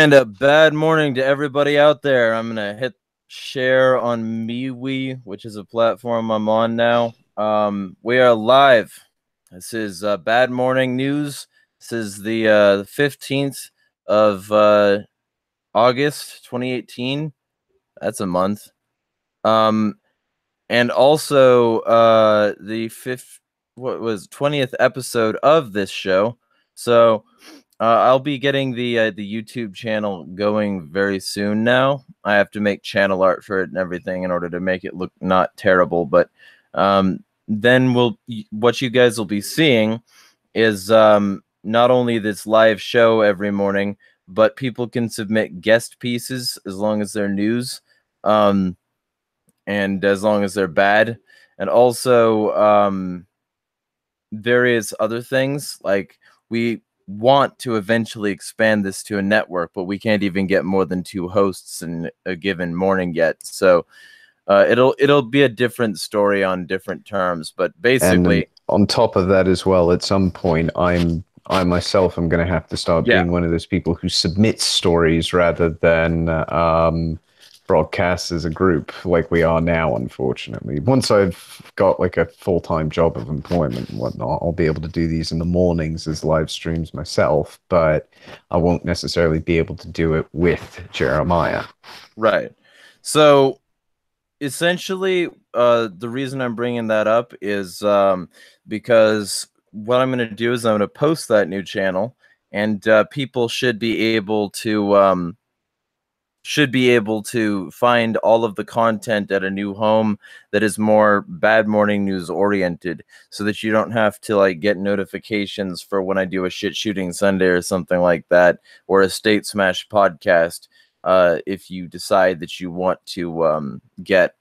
And a bad morning to everybody out there. I'm going to hit share on MeWe, which is a platform I'm on now. We are live. This is Bad Morning News. This is the 15th of August 2018. That's a month. And also the 20th episode of this show. So I'll be getting the YouTube channel going very soon now. I have to make channel art for it and everything in order to make it look not terrible. But then what you guys will be seeing is not only this live show every morning, but people can submit guest pieces as long as they're news, and as long as they're bad, and also various other things. Like, we want to eventually expand this to a network, but we can't even get more than 2 hosts in a given morning yet. So it'll be a different story on different terms, but basically, and on top of that as well, at some point, I myself am going to have to start being one of those people who submits stories rather than broadcasts as a group like we are now, unfortunately. Once I've got like a full-time job of employment and whatnot, I'll be able to do these in the mornings as live streams myself, but I won't necessarily be able to do it with Jeremiah. Right. So essentially, the reason I'm bringing that up is because what I'm going to do is I'm going to post that new channel, and people should be able to find all of the content at a new home that is more Bad Morning News oriented, so that you don't have to like get notifications for when I do a shit shooting Sunday or something like that, or a State Smash podcast. If you decide that you want to get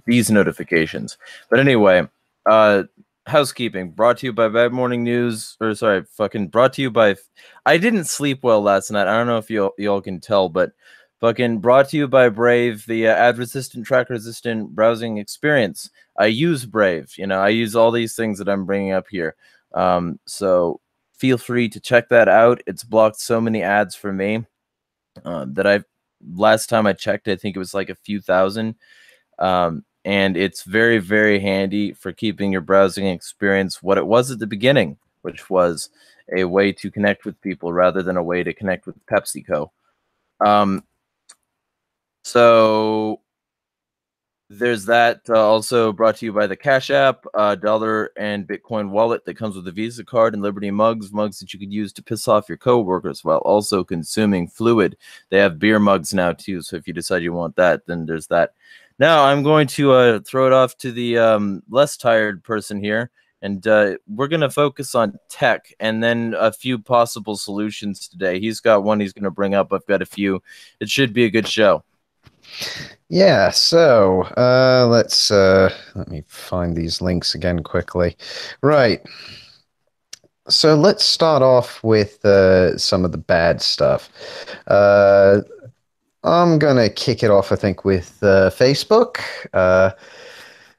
these notifications. But anyway, housekeeping brought to you by Bad Morning News, or sorry, brought to you by. I didn't sleep well last night. I don't know if y'all can tell, but brought to you by Brave, the ad resistant, track resistant browsing experience. I use Brave. I use all these things that I'm bringing up here. So feel free to check that out. It's blocked so many ads for me that last time I checked, I think it was like a few thousand. And it's very, very handy for keeping your browsing experience what it was at the beginning, which was a way to connect with people rather than a way to connect with PepsiCo. So there's that. Also brought to you by the Cash App, dollar and Bitcoin wallet that comes with a Visa card, and Liberty mugs that you could use to piss off your coworkers while also consuming fluid. They have beer mugs now too, so if you decide you want that, then there's that. Now I'm going to throw it off to the less tired person here, and we're going to focus on tech and then a few possible solutions today. He's got one he's going to bring up. I've got a few. It should be a good show. Yeah, so let me find these links again quickly. Right. So let's start off with some of the bad stuff. I'm gonna kick it off, I think, with Facebook.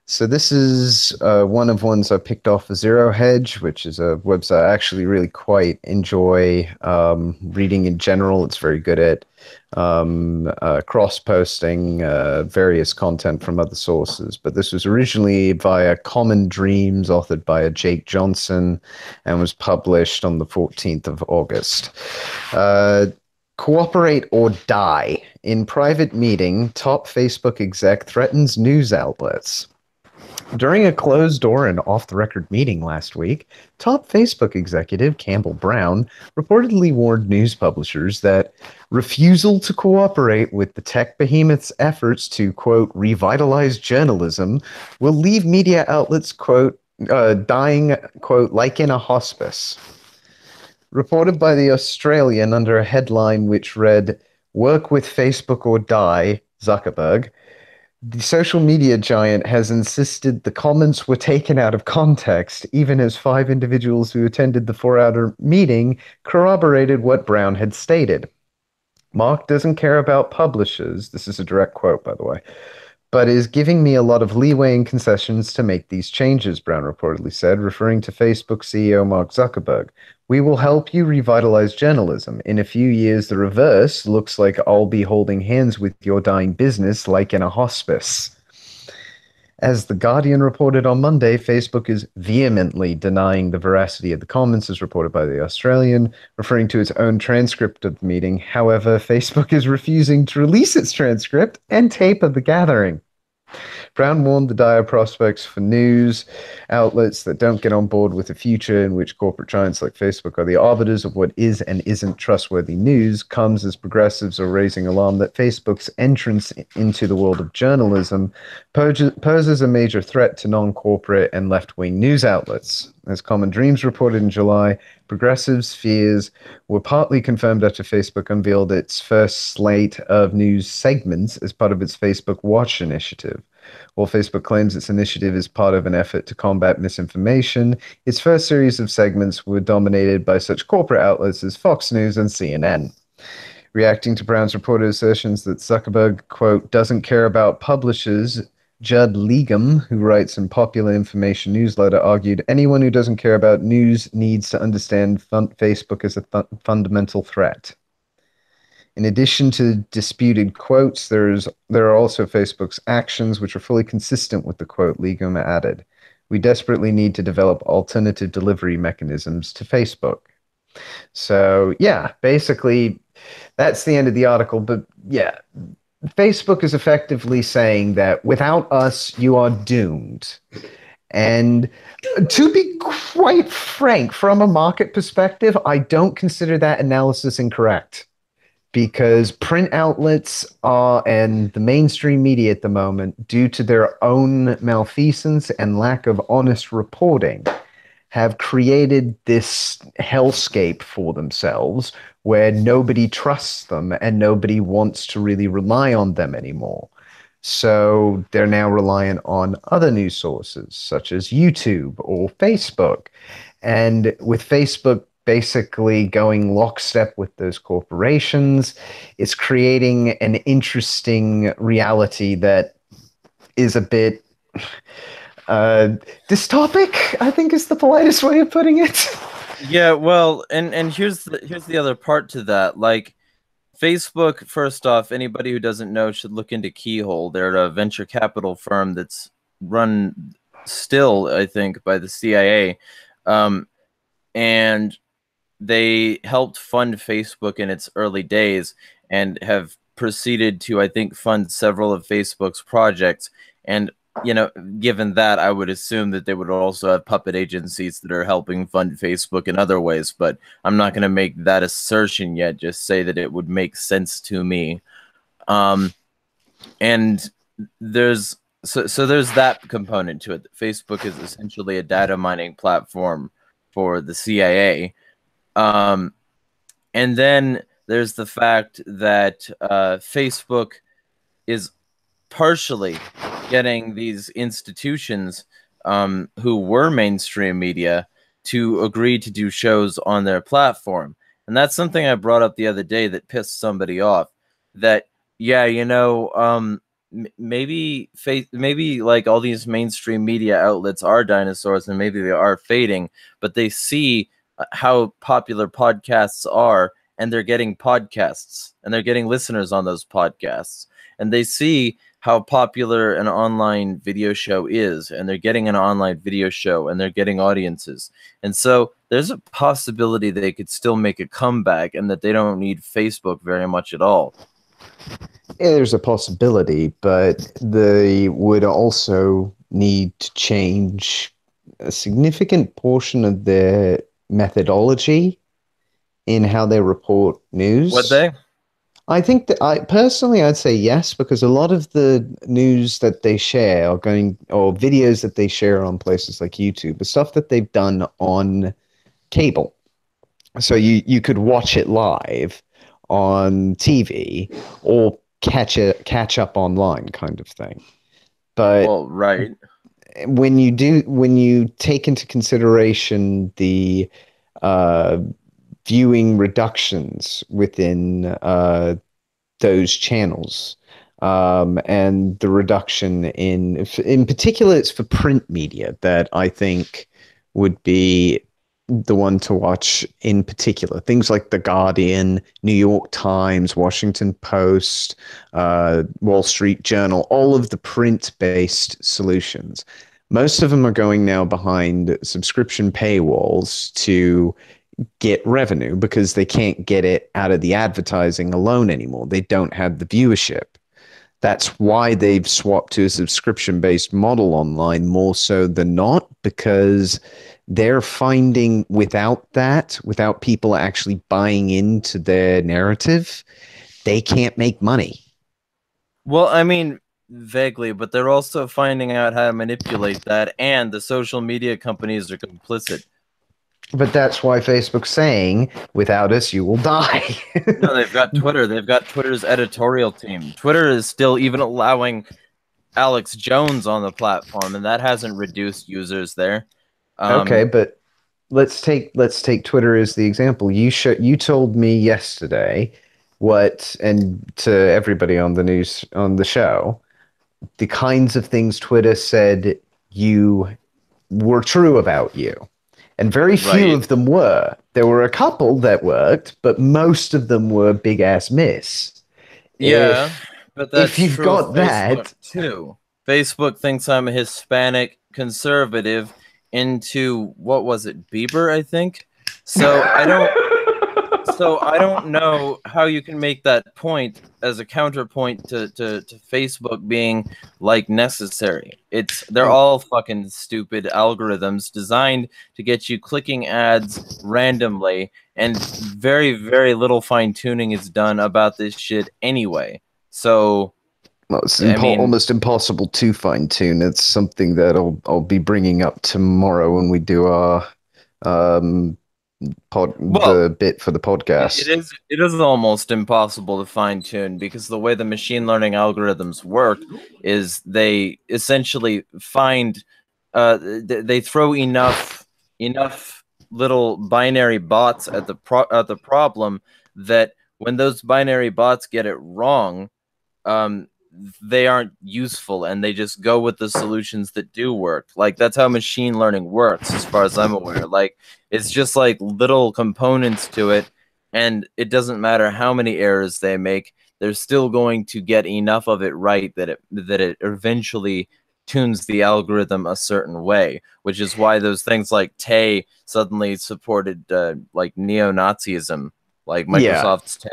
So this is one of ones I picked off of Zero Hedge, which is a website I actually really quite enjoy reading in general. It's very good at cross-posting various content from other sources. But this was originally via Common Dreams, authored by a Jake Johnson, and was published on the 14th of August. Cooperate or die. In private meeting, top Facebook exec threatens news outlets. During a closed-door and off-the-record meeting last week, top Facebook executive Campbell Brown reportedly warned news publishers that refusal to cooperate with the tech behemoth's efforts to, quote, revitalize journalism will leave media outlets, quote, dying, quote, like in a hospice. Reported by The Australian under a headline which read, "Work with Facebook or die, Zuckerberg," the social media giant has insisted the comments were taken out of context, even as 5 individuals who attended the 4-hour meeting corroborated what Brown had stated. Mark doesn't care about publishers. This is a direct quote, by the way. but is giving me a lot of leeway and concessions to make these changes, Brown reportedly said, referring to Facebook CEO Mark Zuckerberg. We will help you revitalize journalism. In a few years, the reverse looks like I'll be holding hands with your dying business like in a hospice. As The Guardian reported on Monday, Facebook is vehemently denying the veracity of the comments, as reported by The Australian, referring to its own transcript of the meeting. However, Facebook is refusing to release its transcript and tape of the gathering. Brown warned the dire prospects for news outlets that don't get on board with a future in which corporate giants like Facebook are the arbiters of what is and isn't trustworthy news comes as progressives are raising alarm that Facebook's entrance into the world of journalism poses a major threat to non-corporate and left-wing news outlets. As Common Dreams reported in July, progressives' fears were partly confirmed after Facebook unveiled its first slate of news segments as part of its Facebook Watch initiative. While Facebook claims its initiative is part of an effort to combat misinformation, its first series of segments were dominated by such corporate outlets as Fox News and CNN. Reacting to Brown's reported assertions that Zuckerberg, quote, doesn't care about publishers, Judd Legum, who writes in Popular Information newsletter, argued anyone who doesn't care about news needs to understand Facebook as a fundamental threat. In addition to disputed quotes, there are also Facebook's actions, which are fully consistent with the quote Legum added. We desperately need to develop alternative delivery mechanisms to Facebook. So, yeah, basically, that's the end of the article. But, yeah, Facebook is effectively saying that without us, you are doomed. And to be quite frank, from a market perspective, I don't consider that analysis incorrect. Because print outlets are, and the mainstream media at the moment, due to their own malfeasance and lack of honest reporting, have created this hellscape for themselves where nobody trusts them and nobody wants to really rely on them anymore. So they're now reliant on other news sources such as YouTube or Facebook. And with Facebook basically going lockstep with those corporations, it's creating an interesting reality that is a bit dystopic, I think is the politest way of putting it. Yeah, well, and here's the other part to that. Like, Facebook, first off, anybody who doesn't know should look into Keyhole. They're a venture capital firm that's run still, I think, by the CIA. And they helped fund Facebook in its early days and have proceeded to, I think, fund several of Facebook's projects. And, you know, given that, I would assume that they would also have puppet agencies that are helping fund Facebook in other ways. But I'm not going to make that assertion yet, just say that it would make sense to me. And there's there's that component to it. Facebook is essentially a data mining platform for the CIA. And then there's the fact that Facebook is partially getting these institutions who were mainstream media to agree to do shows on their platform. And that's something I brought up the other day that pissed somebody off. That, yeah, you know, maybe like all these mainstream media outlets are dinosaurs and maybe they are fading, but they see how popular podcasts are, and they're getting podcasts and they're getting listeners on those podcasts, and they see how popular an online video show is, and they're getting an online video show and they're getting audiences. And so there's a possibility that they could still make a comeback and that they don't need Facebook very much at all. Yeah, there's a possibility, but they would also need to change a significant portion of their methodology in how they report news. Would they? I think that I'd say yes, because a lot of the news that they share or videos that they share on places like YouTube, the stuff that they've done on cable. So you could watch it live on TV or catch up online kind of thing. But well, right. When you take into consideration the viewing reductions within those channels, and the reduction in particular, it's for print media that I think would be the one to watch in particular. Things like The Guardian, New York Times, Washington Post, Wall Street Journal, all of the print-based solutions. Most of them are going now behind subscription paywalls to get revenue because they can't get it out of the advertising alone anymore. They don't have the viewership. That's why they've swapped to a subscription based model online more so than not, because they're finding without that, without people actually buying into their narrative, they can't make money. Well, I mean, vaguely, but they're also finding out how to manipulate that, and the social media companies are complicit. But that's why Facebook's saying, without us, you will die. No, they've got Twitter. They've got Twitter's editorial team. Twitter is still even allowing Alex Jones on the platform, and that hasn't reduced users there. Okay, but let's take Twitter as the example. You told me yesterday what, and to everybody on the news on the show, the kinds of things Twitter said you were true about you. And very few Right. of them were. There were a couple that worked, but most of them were big ass miss. Yeah, If but if that's you've true of got Facebook that, too. Facebook thinks I'm a Hispanic conservative into what was it, Bieber, I think. So I don't know how you can make that point as a counterpoint to Facebook being like necessary. They're all fucking stupid algorithms designed to get you clicking ads randomly, and very, very little fine tuning is done about this shit anyway. So, well, it's I mean, almost impossible to fine tune. It's something that I'll be bringing up tomorrow when we do our um well, the bit for the it podcast. is almost impossible to fine tune because the way the machine learning algorithms work is they essentially find they throw enough little binary bots at the problem that when those binary bots get it wrong, um, they aren't useful and they just go with the solutions that do work. Like that's how machine learning works, as far as I'm aware. Like it's just like little components to it, and it doesn't matter how many errors they make, they're still going to get enough of it right that it eventually tunes the algorithm a certain way, which is why those things like Tay suddenly supported like neo-Nazism, like Yeah, Microsoft's Tay.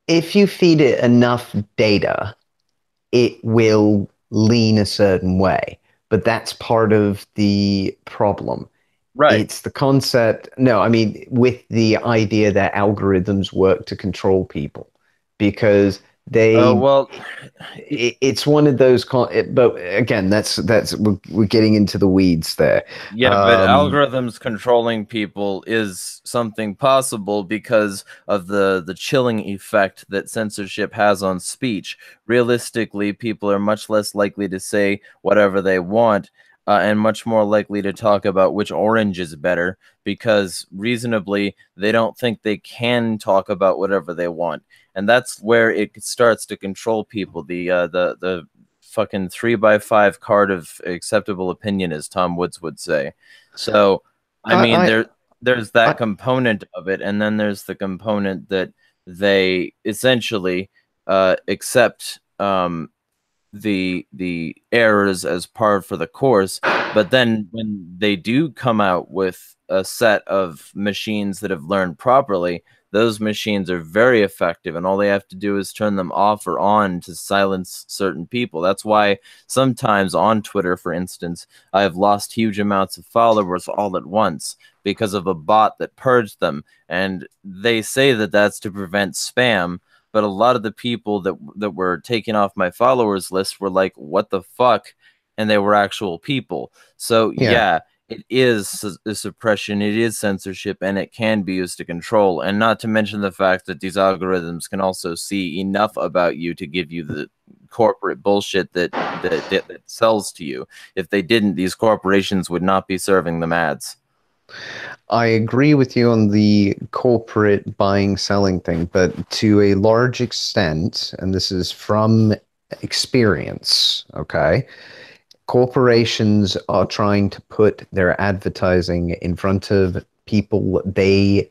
if you feed it enough data, it will lean a certain way. But that's part of the problem. Right. It's the concept. No, I mean, with the idea that algorithms work to control people because they, Well, it's one of those, but again, we're getting into the weeds there. yeah, but Um, algorithms controlling people is something possible because of the chilling effect that censorship has on speech. Realistically, people are much less likely to say whatever they want, and much more likely to talk about which orange is better because reasonably they don't think they can talk about whatever they want. And that's where it starts to control people. The fucking 3x5 card of acceptable opinion, as Tom Woods would say. So, I mean, I, there's I, that I, component of it, and then there's the component that they essentially accept the errors as par for the course. But then when they do come out with a set of machines that have learned properly, those machines are very effective, and all they have to do is turn them off or on to silence certain people. That's why sometimes on Twitter, for instance, I have lost huge amounts of followers all at once because of a bot that purged them. And they say that that's to prevent spam, but a lot of the people that were taken off my followers list were like, "What the fuck?" And they were actual people. So yeah. yeah, it is a suppression, it is censorship, and it can be used to control. And not to mention the fact that these algorithms can also see enough about you to give you the corporate bullshit that sells to you. If they didn't, these corporations would not be serving them ads. I agree with you on the corporate buying selling thing, but to a large extent, and this is from experience. Okay. Corporations are trying to put their advertising in front of people they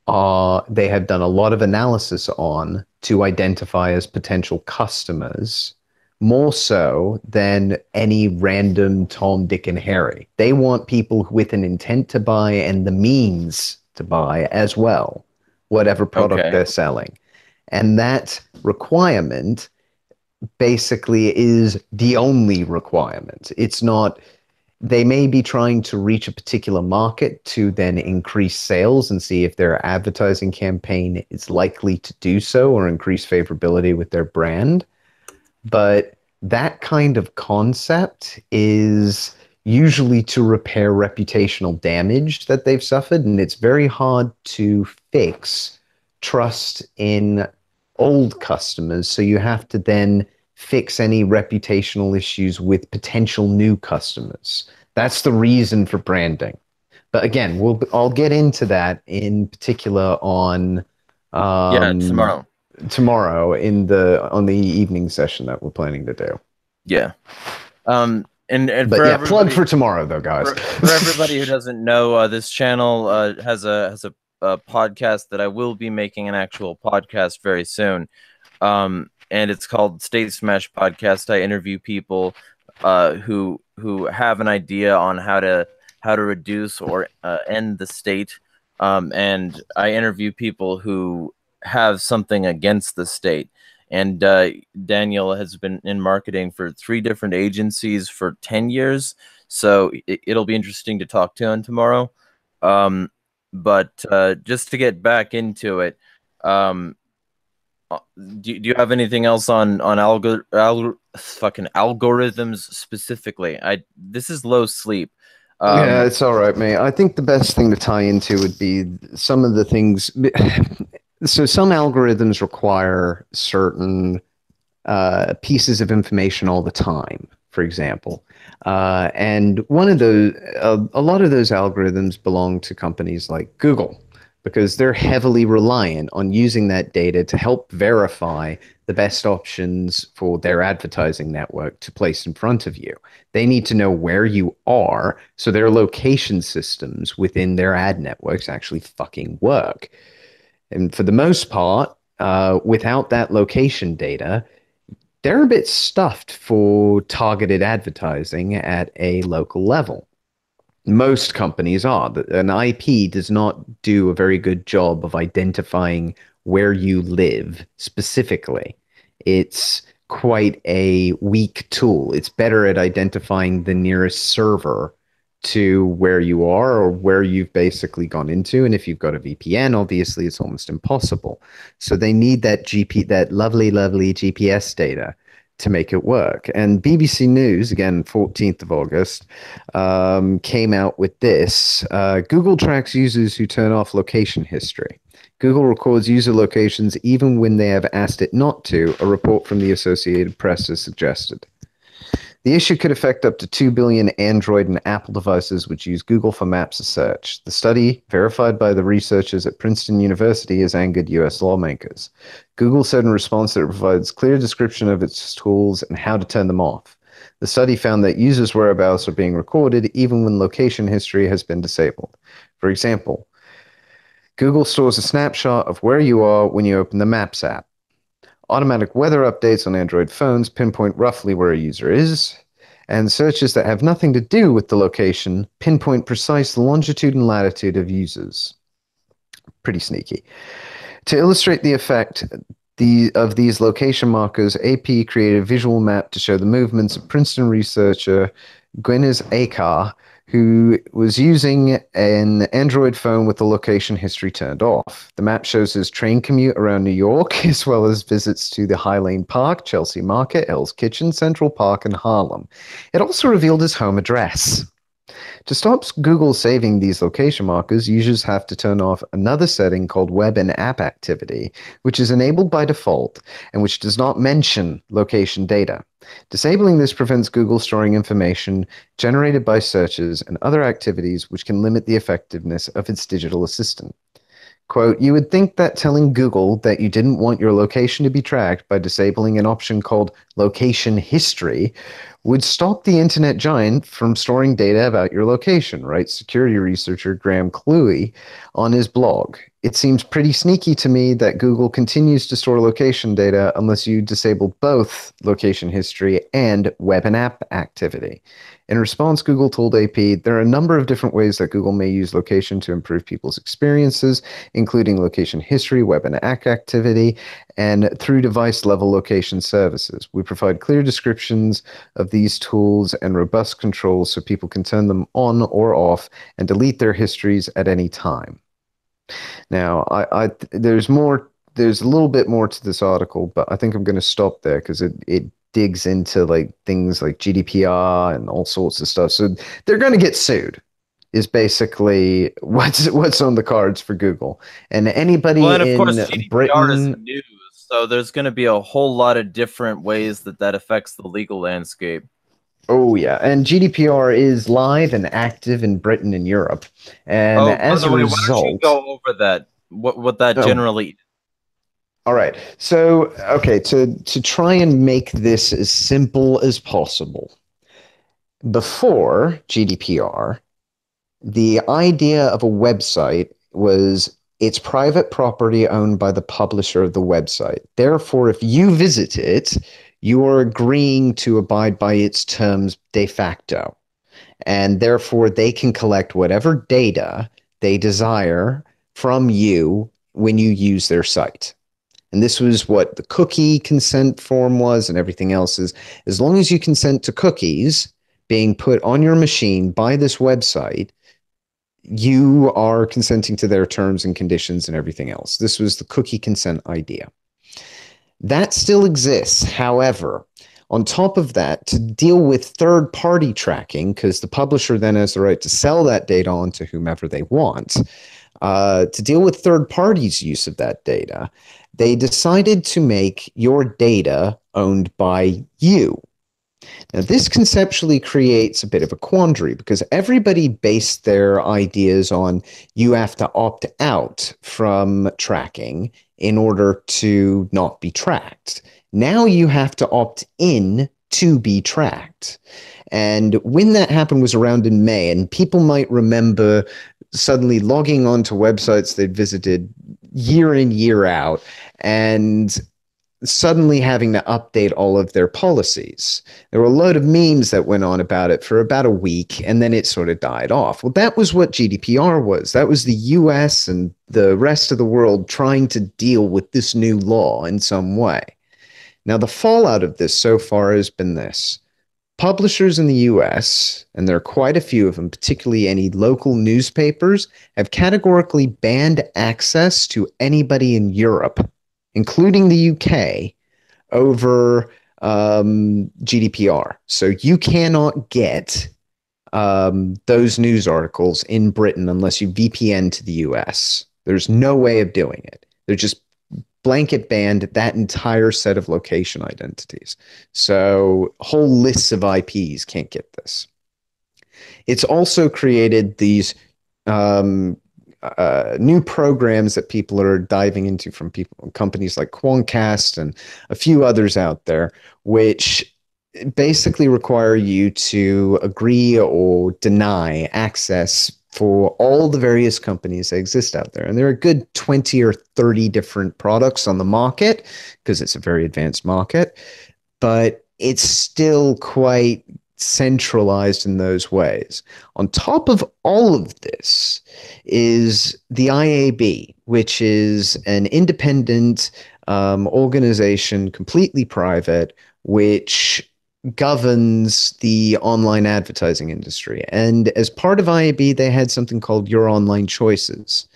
have done a lot of analysis on to identify as potential customers, more so than any random Tom, Dick, and Harry. They want people with an intent to buy and the means to buy as well, whatever product Okay. they're selling. And that requirement basically is the only requirement. It's not, they may be trying to reach a particular market to then increase sales and see if their advertising campaign is likely to do so or increase favorability with their brand. But that kind of concept is usually to repair reputational damage that they've suffered, and it's very hard to fix trust in old customers. So you have to then fix any reputational issues with potential new customers. That's the reason for branding. But again, I'll get into that in particular on Yeah, um, tomorrow. tomorrow in the on the evening session that we're planning to do. Yeah. And But for yeah, plug everybody for tomorrow though, guys. for everybody who doesn't know, this channel has a podcast that I will be making an actual podcast very soon. And it's called State Smash Podcast. I interview people who have an idea on how to reduce or end the state. And I interview people who have something against the state. And Daniel has been in marketing for 3 different agencies for 10 years. So it'll be interesting to talk to him tomorrow. But just to get back into it, um, do you have anything else on fucking algorithms specifically? This is low sleep. Yeah, Um, it's all right, mate. I think the best thing to tie into would be some of the things. So some algorithms require certain pieces of information all the time, for example. And one of those, a lot of those algorithms belong to companies like Google because they're heavily reliant on using that data to help verify the best options for their advertising network to place in front of you. They need to know where you are so their location systems within their ad networks actually fucking work. And for the most part, without that location data, they're a bit stuffed for targeted advertising at a local level. Most companies are. An IP does not do a very good job of identifying where you live specifically. It's quite a weak tool. It's better at identifying the nearest server to where you are or where you've basically gone into. And if you've got a VPN, obviously it's almost impossible. So they need that lovely, lovely GPS data to make it work. And BBC News, again, 14th of August, came out with this. Google tracks users who turn off location history. Google records user locations even when they have asked it not to, a report from the Associated Press has suggested. The issue could affect up to 2 billion Android and Apple devices which use Google for Maps search. The study, verified by the researchers at Princeton University, has angered US lawmakers. Google said in response that it provides clear description of its tools and how to turn them off. The study found that users' whereabouts are being recorded even when location history has been disabled. For example, Google stores a snapshot of where you are when you open the Maps app. Automatic weather updates on Android phones pinpoint roughly where a user is, and searches that have nothing to do with the location pinpoint precise longitude and latitude of users. Pretty sneaky. To illustrate the effect of these location markers, AP created a visual map to show the movements of Princeton researcher Gwyneth Akar, who was using an Android phone with the location history turned off. The map shows his train commute around New York, as well as visits to the High Lane Park, Chelsea Market, Hell's Kitchen, Central Park, and Harlem. It also revealed his home address. To stop Google saving these location markers, users have to turn off another setting called Web and App Activity, which is enabled by default and which does not mention location data. Disabling this prevents Google storing information generated by searches and other activities which can limit the effectiveness of its digital assistant. Quote, you would think that telling Google that you didn't want your location to be tracked by disabling an option called location history would stop the internet giant from storing data about your location, writes security researcher Graham Cluey on his blog. It seems pretty sneaky to me that Google continues to store location data unless you disable both location history and web and app activity. In response, Google told AP there are a number of different ways that Google may use location to improve people's experiences, including location history, web and app activity, and through device level location services. We provide clear descriptions of these tools and robust controls so people can turn them on or off and delete their histories at any time. Now, there's more. There's a little bit more to this article, but I think I'm going to stop there because it digs into like things like GDPR and all sorts of stuff. So they're going to get sued. Is basically what's on the cards for Google. And Well, anybody and of course, in GDPR is Britain, news, so there's going to be a whole lot of different ways that that affects the legal landscape. oh yeah, and GDPR is live and active in Britain and Europe. And Oh, by as the a way, why don't you result, go over that? What that oh, generally? all right. So, okay, to try and make this as simple as possible, before GDPR, the idea of a website was it's private property owned by the publisher of the website. Therefore, if you visit it, you are agreeing to abide by its terms de facto. And therefore, they can collect whatever data they desire from you when you use their site. And this was what the cookie consent form was, and everything else is as long as you consent to cookies being put on your machine by this website, you are consenting to their terms and conditions and everything else. This was the cookie consent idea. That still exists. However, on top of that, to deal with third party tracking, because the publisher then has the right to sell that data on to whomever they want, to deal with third parties' use of that data, they decided to make your data owned by you. Now, this conceptually creates a bit of a quandary because everybody based their ideas on you have to opt out from tracking in order to not be tracked. Now you have to opt in to be tracked. And when that happened was around in May, and people might remember suddenly logging onto websites they'd visited year in, year out, and suddenly having to update all of their policies. There were a load of memes that went on about it for about a week, and then it sort of died off. Well, that was what GDPR was. That was the US and the rest of the world trying to deal with this new law in some way. Now, the fallout of this so far has been this. Publishers in the US, and there are quite a few of them, particularly any local newspapers, have categorically banned access to anybody in Europe, including the UK, over GDPR. So you cannot get those news articles in Britain unless you VPN to the US. There's no way of doing it. They're just blanket banned that entire set of location identities. So whole lists of IPs can't get this. It's also created these new programs that people are diving into from people, companies like Quoncast and a few others out there, which basically require you to agree or deny access for all the various companies that exist out there. And there are a good 20 or 30 different products on the market because it's a very advanced market, but it's still quite centralized in those ways. On top of all of this is the IAB, which is an independent organization, completely private, which governs the online advertising industry. And as part of IAB, they had something called Your Online Choices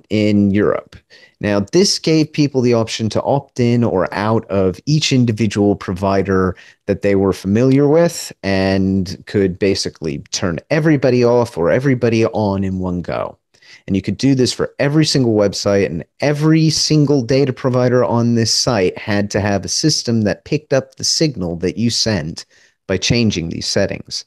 in Europe. Now, this gave people the option to opt in or out of each individual provider that they were familiar with and could basically turn everybody off or everybody on in one go. And you could do this for every single website, and every single data provider on this site had to have a system that picked up the signal that you sent by changing these settings.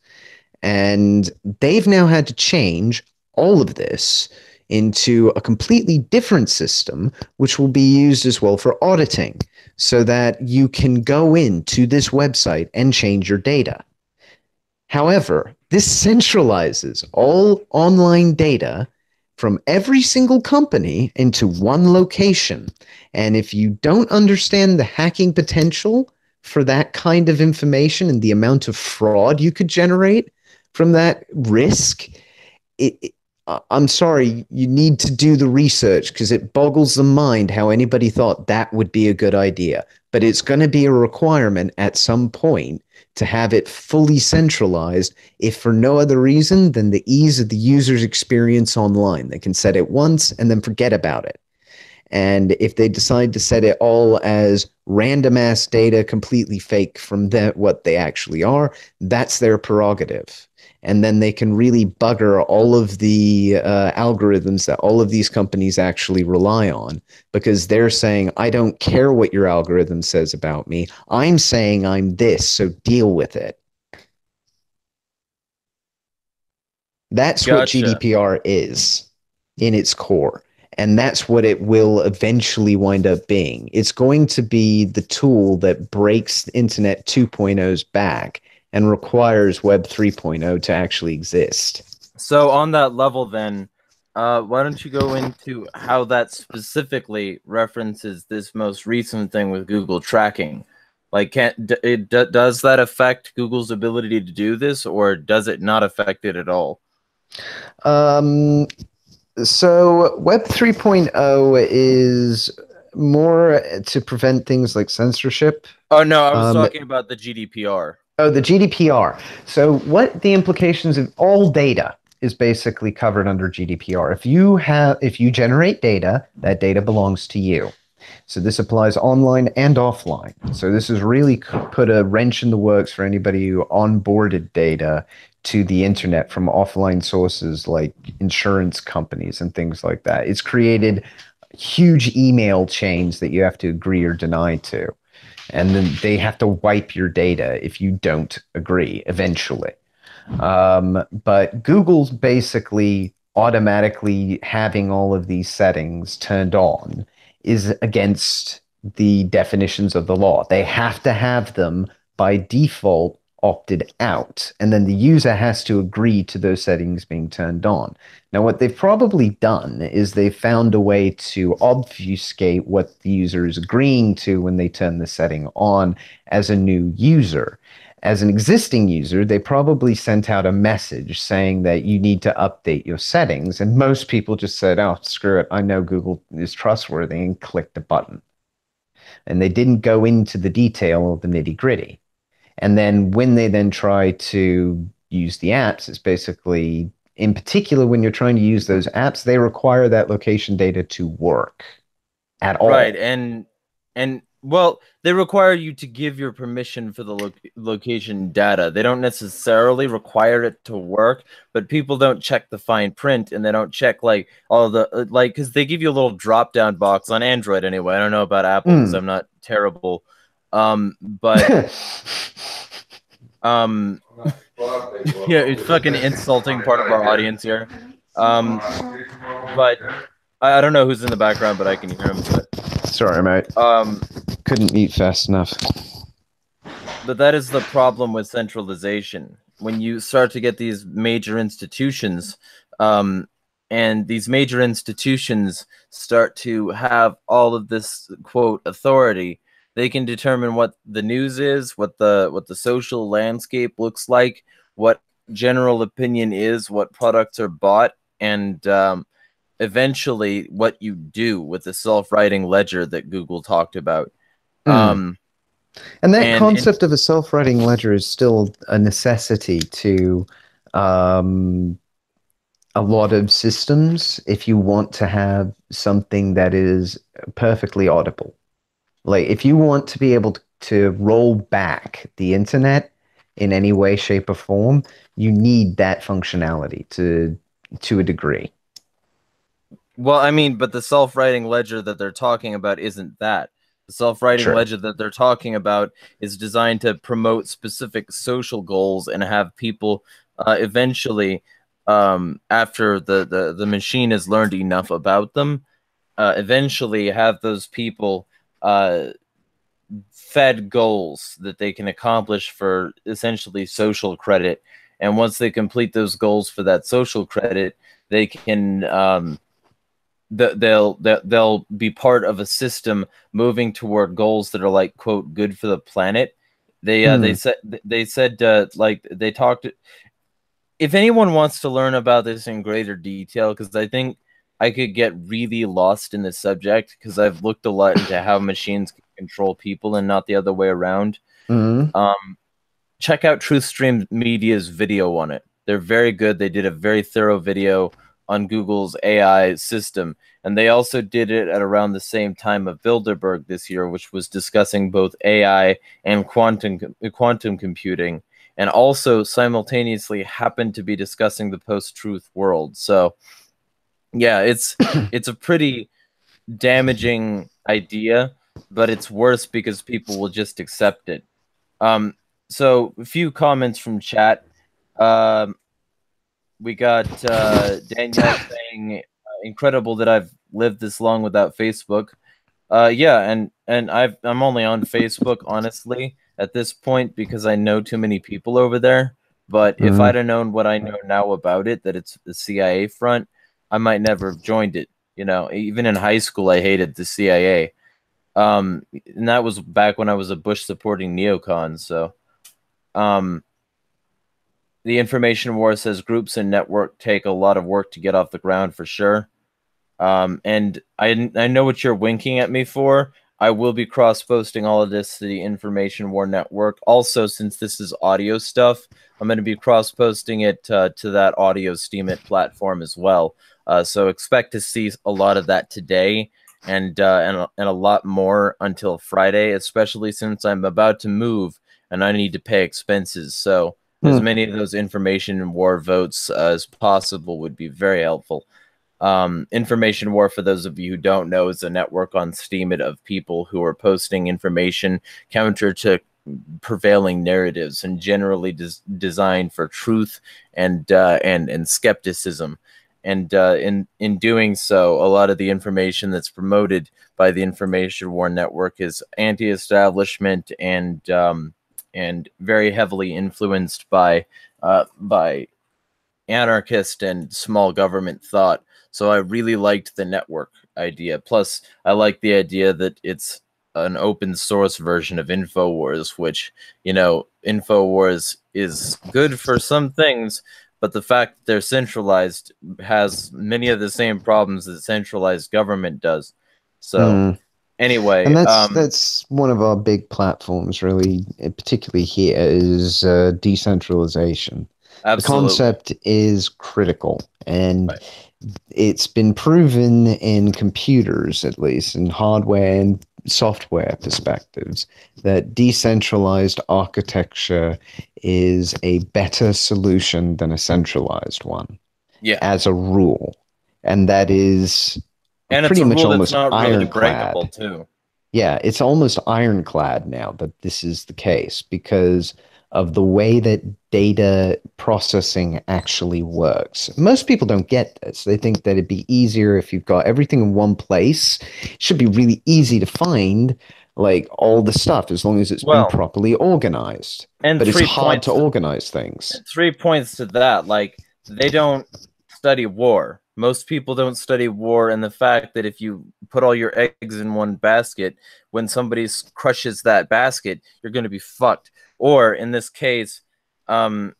And they've now had to change all of this into a completely different system, which will be used as well for auditing, so that you can go into this website and change your data. However, this centralizes all online data from every single company into one location. And if you don't understand the hacking potential for that kind of information and the amount of fraud you could generate from that risk, I'm sorry, you need to do the research because it boggles the mind how anybody thought that would be a good idea. But it's going to be a requirement at some point to have it fully centralized, if for no other reason than the ease of the user's experience online. They can set it once and then forget about it. And if they decide to set it all as random ass data, completely fake from what they actually are, that's their prerogative. And then they can really bugger all of the algorithms that all of these companies actually rely on, because they're saying, I don't care what your algorithm says about me. I'm saying I'm this, so deal with it. That's what Gotcha. GDPR is in its core. And that's what it will eventually wind up being. It's going to be the tool that breaks Internet 2.0's back and requires Web 3.0 to actually exist. So on that level, then, why don't you go into how that specifically references this most recent thing with Google tracking? Like, does that affect Google's ability to do this, or does it not affect it at all? Um, so Web 3.0 is more to prevent things like censorship. Oh no, I was Um, talking about the GDPR. Oh, the GDPR. So, what the implications of all data is basically covered under GDPR. If you generate data, that data belongs to you. So this applies online and offline. So this has really put a wrench in the works for anybody who onboarded data to the internet from offline sources like insurance companies and things like that. It's created huge email chains that you have to agree or deny to. And then they have to wipe your data if you don't agree eventually. But Google's basically automatically having all of these settings turned on is against the definitions of the law. They have to have them by default opted out, and then the user has to agree to those settings being turned on. Now, what they've probably done is they've found a way to obfuscate what the user is agreeing to when they turn the setting on as a new user. As an existing user, they probably sent out a message saying that you need to update your settings. And most people just said, oh, screw it. I know Google is trustworthy, and clicked a button. And they didn't go into the detail of the nitty gritty. And then when they then try to use the apps, it's basically, in particular, when you're trying to use those apps, they require that location data to work at Right, all. and well, they require you to give your permission for the location data. They don't necessarily require it to work, but people don't check the fine print, and they don't check like all the like, because they give you a little drop down box on Android anyway. I don't know about Apple because Mm. I'm not terrible. But um, yeah, it's fucking insulting part of our audience here. Um, but I don't know who's in the background, but I can hear him. Sorry, mate. Um, Couldn't eat fast enough. But that is the problem with centralization. When you start to get these major institutions, and these major institutions start to have all of this quote authority, they can determine what the news is, what the social landscape looks like, what general opinion is, what products are bought, and eventually what you do with the self-writing ledger that Google talked about. Mm. Um, And that and concept of a self-writing ledger is still a necessity to um, a lot of systems if you want to have something that is perfectly audible. Like if you want to be able to roll back the internet in any way, shape, or form, you need that functionality to a degree. Well, I mean, but the self-writing ledger that they're talking about isn't that. The self-writing True. ledger that they're talking about is designed to promote specific social goals and have people eventually after the machine has learned enough about them, eventually have those people fed goals that they can accomplish for essentially social credit. And once they complete those goals for that social credit, they can they'll be part of a system moving toward goals that are like, quote, good for the planet. Hmm. They said like they talked. If anyone wants to learn about this in greater detail, because I think I could get really lost in the subject, because I've looked a lot into how machines can control people and not the other way around. Hmm. Um, Check out TruthStream Media's video on it. They're very good. They did a very thorough video on Google's AI system. And they also did it at around the same time of Bilderberg this year, which was discussing both AI and quantum computing, and also simultaneously happened to be discussing the post-truth world. So yeah, it's a pretty damaging idea, but it's worse because people will just accept it. Um, so a few comments from chat. Um, we got Danielle saying, "Incredible that I've lived this long without Facebook." Yeah, and I'm only on Facebook honestly at this point because I know too many people over there. But if Hmm. I'd have known what I know now about it, that it's the CIA front, I might never have joined it. You know, even in high school, I hated the CIA. And that was back when I was a Bush supporting neocon. So, um, the information war says groups and network take a lot of work to get off the ground for sure. And I know what you're winking at me for. I will be cross posting all of this to the Information War Network. Also, since this is audio stuff, I'm going to be cross posting it to that Audio Steemit platform as well. So expect to see a lot of that today, and a lot more until Friday, especially since I'm about to move and I need to pay expenses. So as Hmm. many of those Information War votes as possible would be very helpful. Information War, for those of you who don't know, is a network on Steemit of people who are posting information counter to prevailing narratives and generally designed for truth and skepticism. And in doing so, a lot of the information that's promoted by the Information War Network is anti-establishment and very heavily influenced by anarchist and small government thought. So I really liked the network idea. Plus, I like the idea that it's an open source version of InfoWars, which, you know, InfoWars is good for some things, but the fact that they're centralized has many of the same problems that centralized government does. So Hmm. And anyway, that's one of our big platforms, really, particularly here, is decentralization. The absolutely. concept is critical, and Right. it's been proven in computers, at least in hardware and software perspectives, that decentralized architecture is a better solution than a centralized one, Yeah. as a rule. And that is And it's pretty a much rule that's almost not really breakable, ironclad. too. Yeah, it's almost ironclad now that this is the case because of the way that data processing actually works. Most people don't get this. They think that it'd be easier if you've got everything in one place. It should be really easy to find like all the stuff as long as it's been Well, properly organized. and But it's hard to organize things. 3 points to that. Like, they don't study war. Most people don't study war, and the fact that if you put all your eggs in one basket, when somebody crushes that basket, you're going to be fucked. Or in this case, of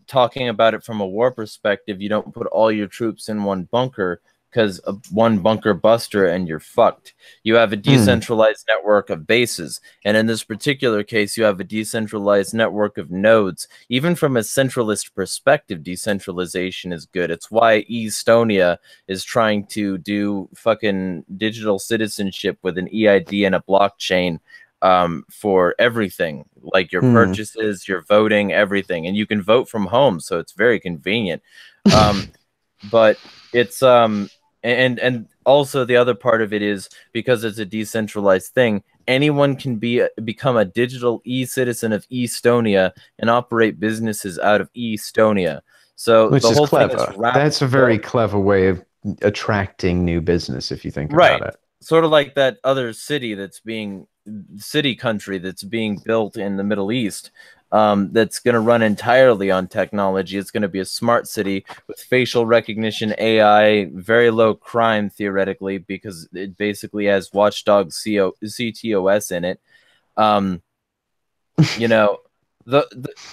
talking about it from a war perspective, you don't put all your troops in one bunker because of one bunker buster and you're fucked. You have a Hmm. decentralized network of bases. And in this particular case, you have a decentralized network of nodes. Even from a centralist perspective, decentralization is good. It's why Estonia is trying to do fucking digital citizenship with an EID and a blockchain, for everything, like your Hmm. purchases, your voting, everything. And you can vote from home, so it's very convenient. Um, but it's and also the other part of it is because it's a decentralized thing, anyone can become a digital e-citizen of Estonia and operate businesses out of Estonia. So Which the is whole thing is clever. wrapped. That's a very clever way of attracting new business if you think about Right. it. Sort of like that other city country that's being built in the Middle East, that's going to run entirely on technology. It's going to be a smart city with facial recognition, AI, very low crime theoretically, because it basically has Watchdog CTOS in it. Um, you know,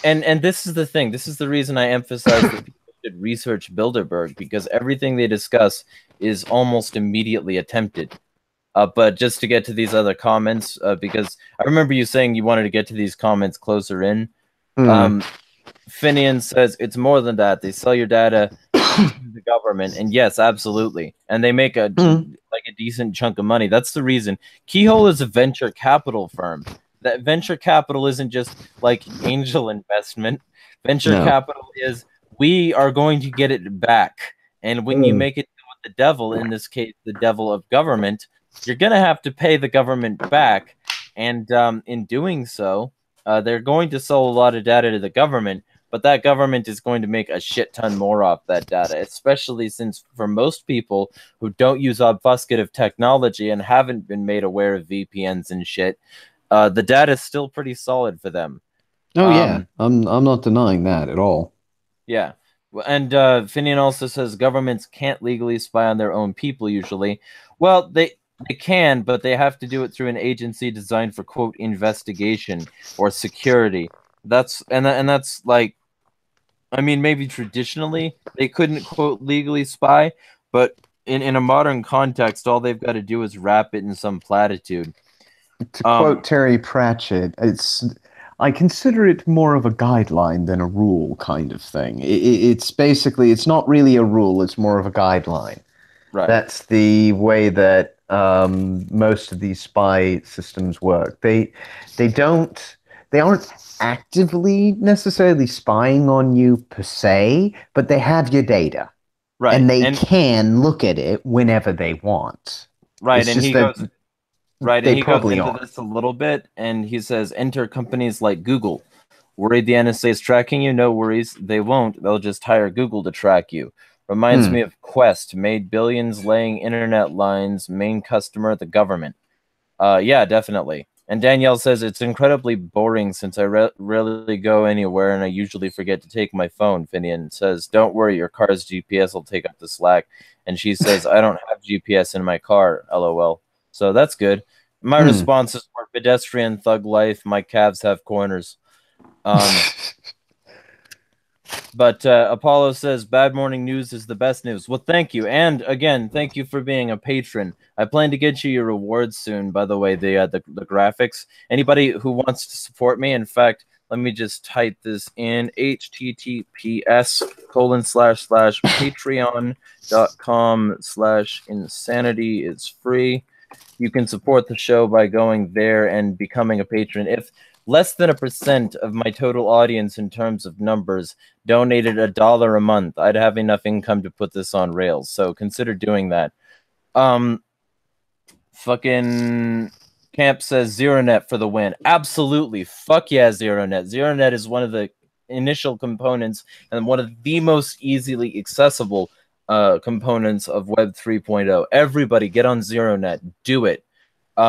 and this is the thing. This is the reason I emphasize that people should research Bilderberg, because everything they discuss is almost immediately attempted. But just to get to these other comments, because I remember you saying you wanted to get to these comments closer in. Mm. Finian says it's more than that. They sell your data to the government, and yes, absolutely, and they make a Mm. decent chunk of money. That's the reason. Keyhole is a venture capital firm. That venture capital isn't just like angel investment. Venture No. capital is, we are going to get it back, and when you Mm. make it with the devil, in this case, the devil of government, you're gonna have to pay the government back, and in doing so, they're going to sell a lot of data to the government, but that government is going to make a shit ton more off that data, especially since for most people who don't use obfuscative technology and haven't been made aware of VPNs and shit, the data is still pretty solid for them. Oh yeah, Um, I'm not denying that at all. yeah. And Finian also says governments can't legally spy on their own people usually. Well, they can, but they have to do it through an agency designed for quote investigation or security. That's like, I mean, maybe traditionally they couldn't quote legally spy, but in a modern context, all they've got to do is wrap it in some platitude. To Um, quote Terry Pratchett, I consider it more of a guideline than a rule kind of thing. It's basically it's not really a rule, it's more of a guideline. right, That's the way that most of these spy systems work. They aren't actively necessarily spying on you per se, but they have your data right, and they and can look at it whenever they want. right, It's and just he that goes right, and they he goes probably into aren't. this a little bit, and he says, enter companies like Google. Worried the NSA is tracking you? No worries, they won't. They'll just hire Google to track you. Reminds Hmm. me of Quest, made billions laying internet lines, main customer, the government. Yeah, definitely. And Danielle says it's incredibly boring since I rarely go anywhere and I usually forget to take my phone. Finian says, don't worry, your car's GPS will take up the slack. And she says, I don't have GPS in my car, lol. So that's good. My Hmm. response is more pedestrian thug life. My calves have corners. Um, but Apollo says bad morning news is the best news. Well, thank you, and again, thank you for being a patron. I plan to get you your rewards soon. By the way, the graphics. Anybody who wants to support me, in fact, let me just type this in: https://patreon.com/insanity is free. You can support the show by going there and becoming a patron. If less than 1% of my total audience in terms of numbers donated $1 a month, I'd have enough income to put this on rails. So consider doing that. Fucking Camp says ZeroNet for the win. Absolutely. Fuck yeah, ZeroNet. ZeroNet is one of the initial components and one of the most easily accessible components of Web 3.0. Everybody get on ZeroNet. Do it. I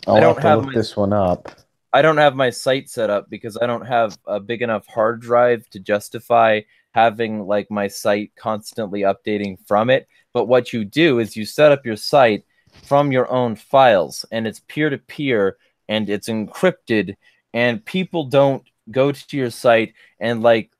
I'll have don't to have look my this one up. I don't have my site set up because I don't have a big enough hard drive to justify having like my site constantly updating from it. But what you do is you set up your site from your own files, and it's peer to peer, and it's encrypted, and people don't go to your site and like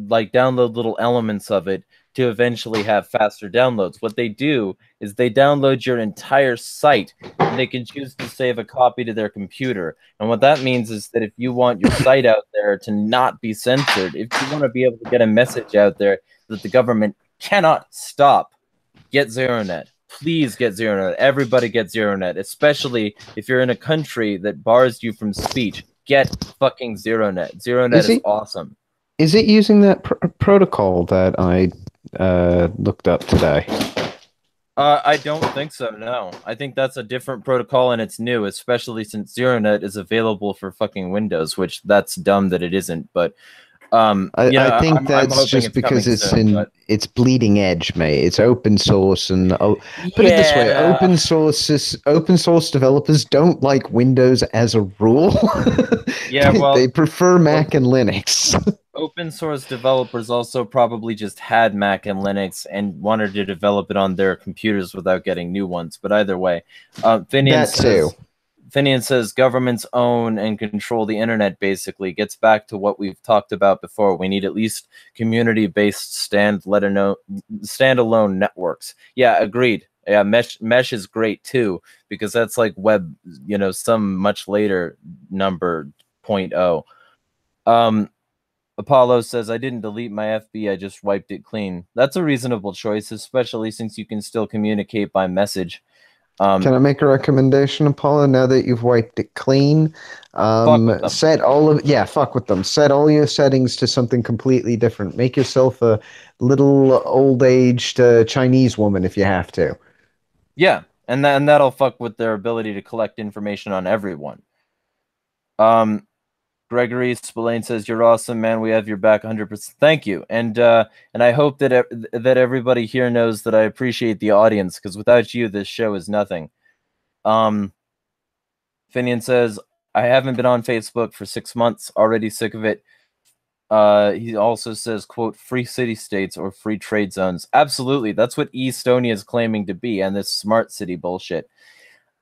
download little elements of it to eventually have faster downloads. What they do is they download your entire site, and they can choose to save a copy to their computer. And what that means is that if you want your site out there to not be censored, if you want to be able to get a message out there that the government cannot stop, get ZeroNet. Please get ZeroNet. Everybody get ZeroNet, especially if you're in a country that bars you from speech. Get fucking ZeroNet. ZeroNet Is is it awesome. is it using that protocol that I looked up today? I don't think so. No, I think that's a different protocol and it's new, especially since ZeroNet is available for fucking Windows, which that's dumb that it isn't. But I think I'm that's hoping just it's because coming soon, but it's bleeding edge, mate. It's open source, and put it this way, yeah, open source developers don't like Windows as a rule. yeah. They Well, prefer Mac and Linux. open source developers also probably just had Mac and Linux and wanted to develop it on their computers without getting new ones. But either way, Finian That too. says governments own and control the internet. Basically, gets back to what we've talked about before. We need at least community-based standalone networks. Yeah, agreed. Yeah, mesh is great too because that's like web, some much later number point oh. Apollo says, I didn't delete my FB, I just wiped it clean. That's a reasonable choice, especially since you can still communicate by message. Can I make a recommendation, Apollo? Now that you've wiped it clean, Fuck with them. fuck with them. Set all your settings to something completely different. Make yourself a little old-aged Chinese woman if you have to. Yeah, and that'll fuck with their ability to collect information on everyone. Um, Gregory Spillane says, "You're awesome, man. We have your back 100%. Thank you." And I hope that everybody here knows that I appreciate the audience because without you, this show is nothing. Finian says, "I haven't been on Facebook for 6 months. Already sick of it." He also says, "quote free city states or free trade zones." Absolutely, that's what Estonia is claiming to be, and this smart city bullshit.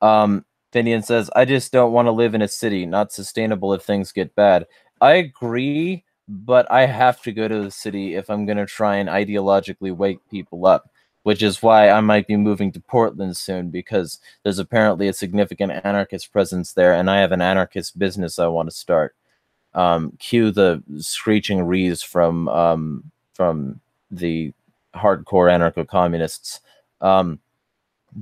Finian says, I just don't want to live in a city, not sustainable if things get bad. I agree, but I have to go to the city if I'm going to try and ideologically wake people up, which is why I might be moving to Portland soon because there's apparently a significant anarchist presence there, and I have an anarchist business I want to start. Cue the screeching rees from the hardcore anarcho-communists.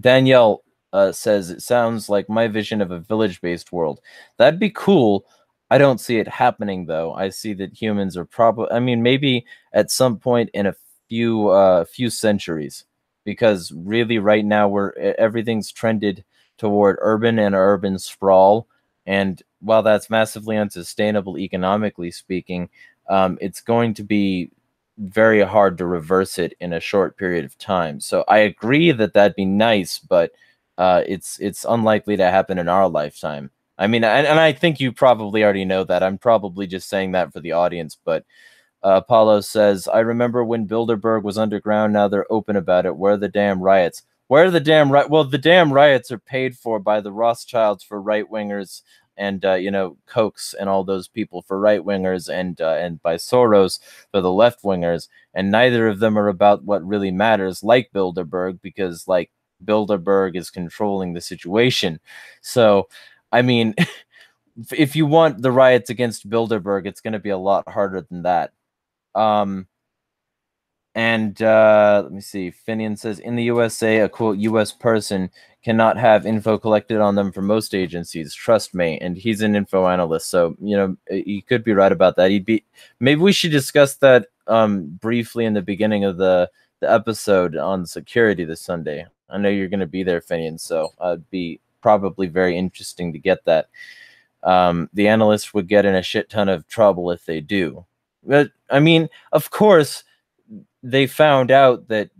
Danielle says, it sounds like my vision of a village-based world. That'd be cool. I don't see it happening, though. I see that humans are probably, I mean, maybe at some point in a few centuries, because really right now everything's trended toward urban and urban sprawl. And while that's massively unsustainable economically speaking, it's going to be very hard to reverse it in a short period of time. So I agree that that'd be nice, but it's unlikely to happen in our lifetime. I mean, and I think you probably already know that. I'm probably just saying that for the audience, but Paulo says, I remember when Bilderberg was underground. Now they're open about it. Where are the damn riots? Where are the damn Well, the damn riots are paid for by the Rothschilds for right wingers, and Kochs and all those people for right wingers, and by Soros for the left wingers. And neither of them are about what really matters, like Bilderberg, because like Bilderberg is controlling the situation. So, I mean, if you want the riots against Bilderberg, it's going to be a lot harder than that. And let me see. Finian says, in the USA, a quote U.S. person cannot have info collected on them for most agencies. Trust me. And he's an info analyst, so he could be right about that. Maybe we should discuss that briefly in the beginning of the episode on security this Sunday. I know you're going to be there, Finian, so it'd be probably very interesting to get that. The analysts would get in a shit ton of trouble if they do. But I mean, of course, they found out that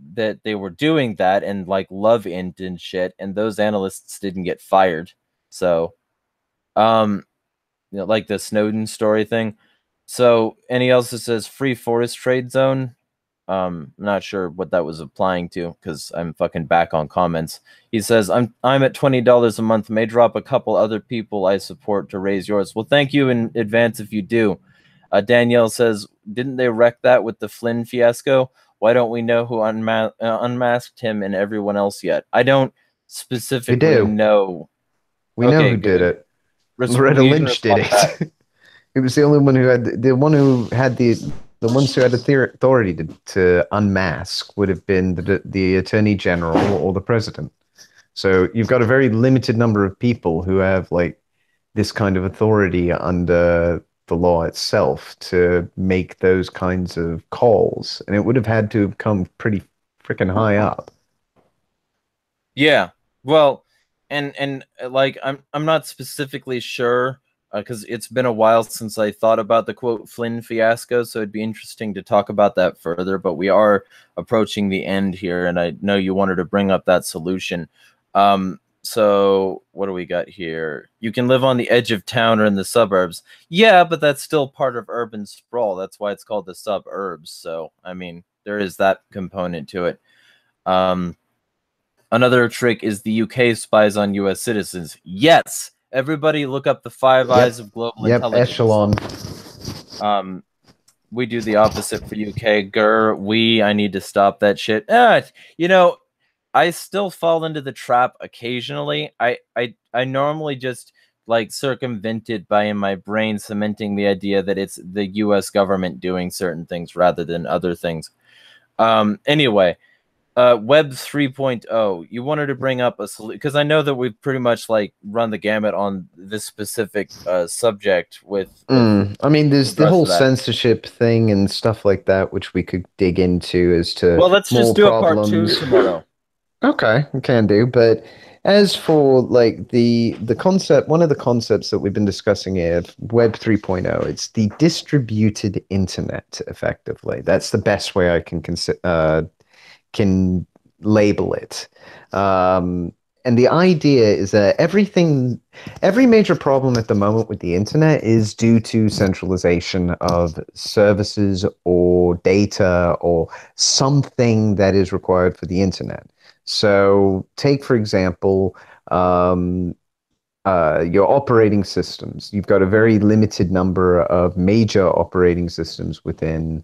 they were doing that and like love int and shit, and those analysts didn't get fired. So, like the Snowden story thing. So, any else that says free forest trade zone? I'm not sure what that was applying to because I'm fucking back on comments. He says, I'm at $20 a month. May drop a couple other people I support to raise yours. Well, thank you in advance if you do. Danielle says, didn't they wreck that with the Flynn Fiasco? Why don't we know who unmasked him and everyone else yet? I don't We specifically do. know. We know Okay, who did good. it. Loretta You can Lynch did respond to that. it. It was the only one who had the ones who had the authority to unmask would have been the attorney general or the president. So you've got a very limited number of people who have like this kind of authority under the law itself to make those kinds of calls, and it would have had to have come pretty freaking high up. Yeah. Well, and like I'm not specifically sure because it's been a while since I thought about the quote Flynn Fiasco, so it'd be interesting to talk about that further. But we are approaching the end here, and I know you wanted to bring up that solution. So what do we got here? You can live on the edge of town or in the suburbs. Yeah, but that's still part of urban sprawl. That's why it's called the suburbs. So I mean, there is that component to it. Um, Another trick is the UK spies on US citizens. Yes, everybody look up the Five Yep. Eyes of global Yep. intelligence. Echelon. Um, we do the opposite for UK. I need to stop that shit. You know, I still fall into the trap occasionally. I normally just like circumvent it by in my brain cementing the idea that it's the US government doing certain things rather than other things. Anyway, Web 3.0, you wanted to bring up a solution because I know that we've pretty much like run the gamut on this specific subject with I mean, there's the regards whole to that. censorship thing and stuff like that, which we could dig into as to Well, let's more just do a part two problems. tomorrow. Okay, we can do. But as for like the concept, one of the concepts that we've been discussing here, Web 3.0, it's the distributed internet, effectively. That's the best way I can label it. Um, and the idea is that every major problem at the moment with the internet is due to centralization of services or data or something that is required for the internet. So, take for example, your operating systems. You've got a very limited number of major operating systems within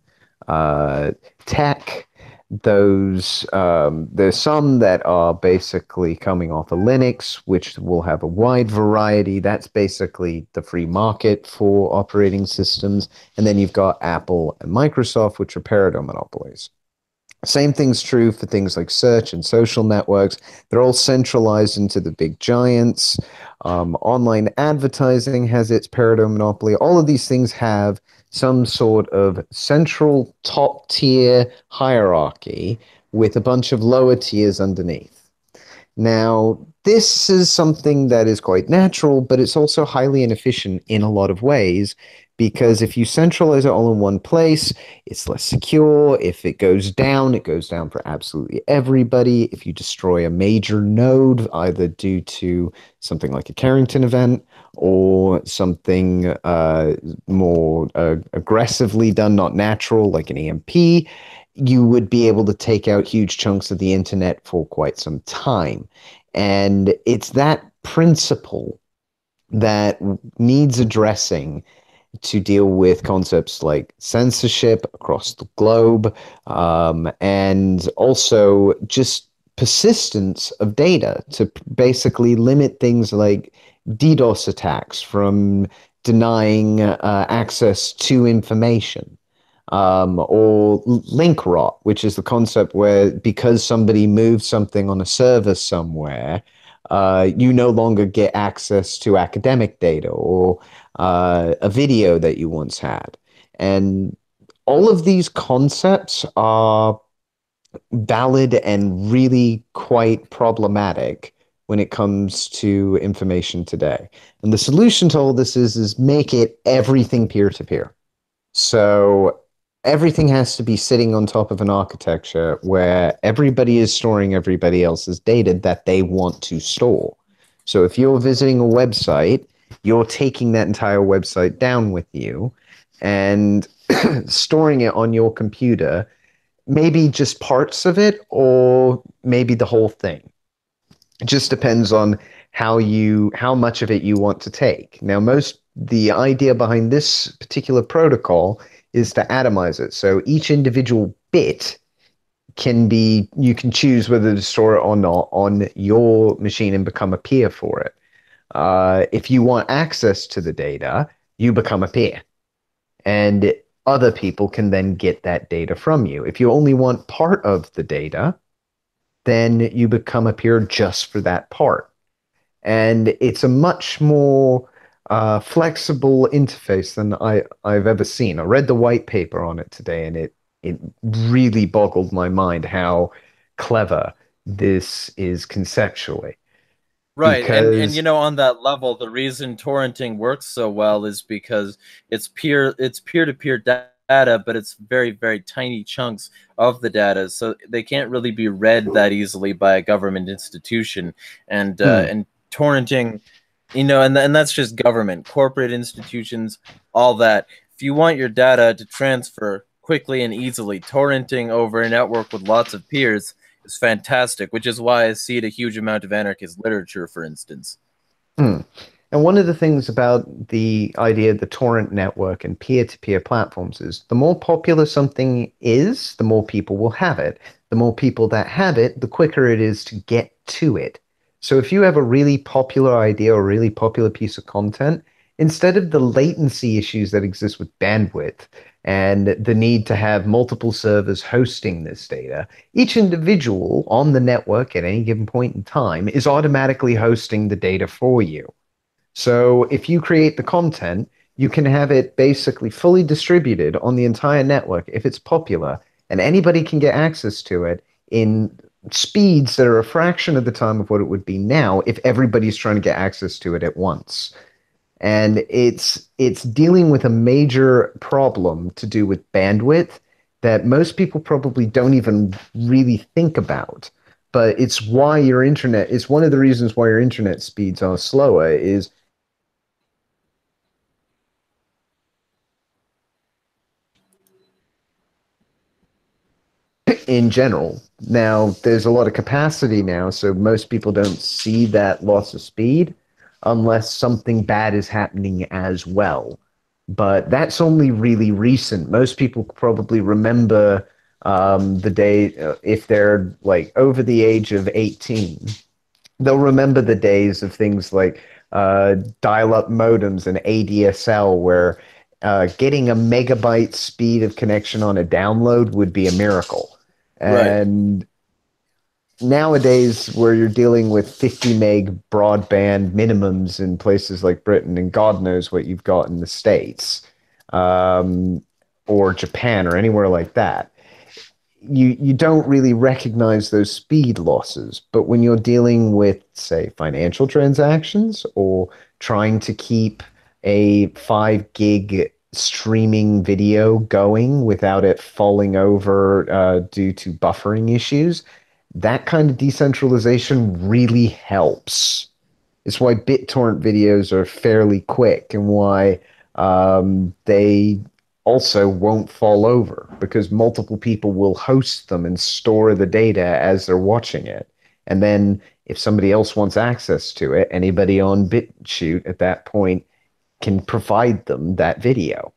tech. There's some that are basically coming off of Linux, which will have a wide variety. That's basically the free market for operating systems. And then you've got Apple and Microsoft, which are paradigm monopolies. Same thing's true for things like search and social networks. They're all centralized into the big giants. Online advertising has its paradigm monopoly. All of these things have some sort of central top tier hierarchy with a bunch of lower tiers underneath. Now, this is something that is quite natural, but it's also highly inefficient in a lot of ways because if you centralize it all in one place, it's less secure. If it goes down, it goes down for absolutely everybody. If you destroy a major node, either due to something like a Carrington event or something more aggressively done, not natural, like an EMP, you would be able to take out huge chunks of the internet for quite some time. And it's that principle that needs addressing to deal with concepts like censorship across the globe, and also just persistence of data to basically limit things like DDoS attacks from denying access to information, or link rot, which is the concept where because somebody moved something on a server somewhere, you no longer get access to academic data or a video that you once had. And all of these concepts are valid and really quite problematic when it comes to information today. And the solution to all this is make it everything peer to peer. So everything has to be sitting on top of an architecture where everybody is storing everybody else's data that they want to store. So if you're visiting a website, you're taking that entire website down with you and storing it on your computer, maybe just parts of it or maybe the whole thing. It just depends on how much of it you want to take. Now, the idea behind this particular protocol is to atomize it. So each individual bit you can choose whether to store it or not on your machine and become a peer for it. If you want access to the data, you become a peer. And other people can then get that data from you. If you only want part of the data, then you become a peer just for that part. And it's a much more flexible interface than I've ever seen. I read the white paper on it today, and it really boggled my mind how clever this is conceptually. Right. And because on that level, the reason torrenting works so well is because it's peer-to-peer data, but it's very, very tiny chunks of the data. So they can't really be read that easily by a government institution. hmm, And torrenting, and that's just government, corporate institutions, all that. If you want your data to transfer quickly and easily, torrenting over a network with lots of peers is fantastic, which is why I see a huge amount of anarchist literature, for instance. hmm. And one of the things about the idea of the torrent network and peer-to-peer platforms is the more popular something is, the more people will have it. The more people that have it, the quicker it is to get to it. So if you have a really popular idea or a really popular piece of content, instead of the latency issues that exist with bandwidth and the need to have multiple servers hosting this data, each individual on the network at any given point in time is automatically hosting the data for you. So if you create the content, you can have it basically fully distributed on the entire network if it's popular, and anybody can get access to it in speeds that are a fraction of the time of what it would be now if everybody's trying to get access to it at once. And it's dealing with a major problem to do with bandwidth that most people probably don't even really think about. But it's why your internet, it's one of the reasons why your internet speeds are slower is in general. Now, there's a lot of capacity now, so most people don't see that loss of speed unless something bad is happening as well. But that's only really recent. Most people probably remember the day, if they're like over the age of 18, they'll remember the days of things like dial-up modems and ADSL, where getting a megabyte speed of connection on a download would be a miracle. Right. And nowadays, where you're dealing with 50 meg broadband minimums in places like Britain, and God knows what you've got in the States, um, or Japan, or anywhere like that, you don't really recognize those speed losses. But when you're dealing with, say, financial transactions or trying to keep a 5 gig streaming video going without it falling over due to buffering issues, that kind of decentralization really helps. It's why BitTorrent videos are fairly quick and why they also won't fall over because multiple people will host them and store the data as they're watching it. And then if somebody else wants access to it, anybody on BitChute at that point can provide them that video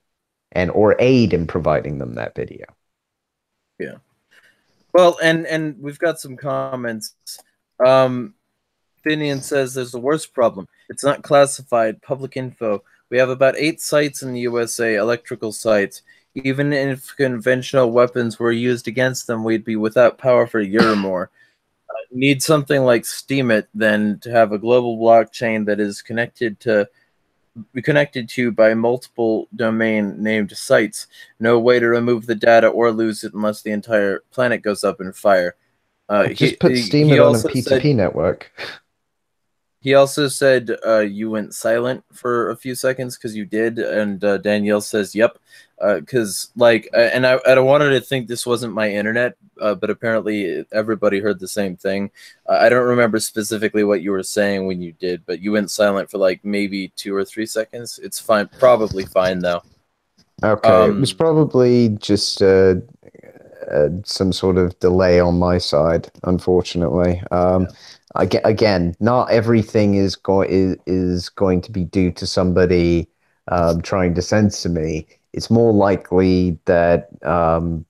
and or aid in providing them that video. Yeah. Well, and we've got some comments. Um, Finian says there's the worst problem. It's not classified, public info. We have about 8 sites in the USA, electrical sites. Even if conventional weapons were used against them, we'd be without power for a year or more. Need something like Steemit then to have a global blockchain that is connected to by multiple domain named sites. No way to remove the data or lose it unless the entire planet goes up in fire. Just He, put he Steam he it on a also said P2P network. he also said you went silent for a few seconds because you did, and Danielle says, "Yep," because and I wanted to think this wasn't my internet, but apparently everybody heard the same thing. I don't remember specifically what you were saying when you did, but you went silent for like maybe 2 or 3 seconds. It's fine, probably fine though. Okay, it was Um, probably just some sort of delay on my side, unfortunately. yeah. Again, not everything is going to be due to somebody trying to censor me. It's more likely that